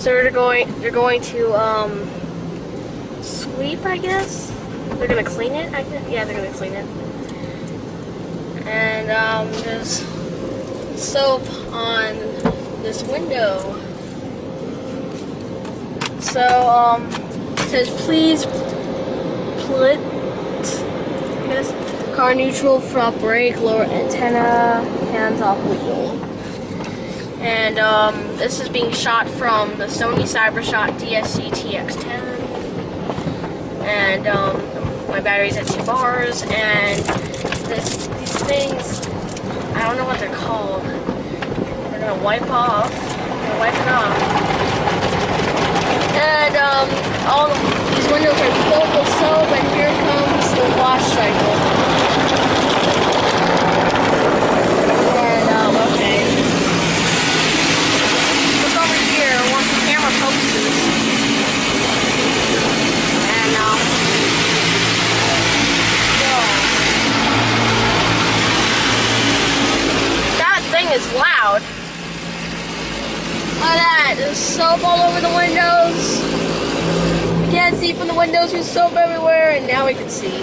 So they're going to sweep, I guess. They're gonna clean it, I guess. Yeah, they're gonna clean it. And there's soap on this window. So it says please put, I guess, car neutral, front brake, lower antenna, hands off wheel. And this is being shot from the Sony CyberShot DSC TX10. And my battery's at 2 bars, and these things, I don't know what they're called. They're gonna wipe off. They're wiping off. And all these windows are filled with soap, and here comes the wash cycle. And okay. Look over here once the camera focuses. And that thing is loud. Look at that, there's soap all over the windows. You can't see from the windows, there's soap everywhere, and now we can see.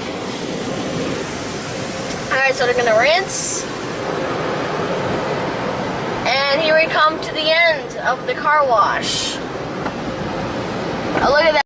Alright, so they're gonna rinse. And here we come to the end of the car wash. Oh, look at that.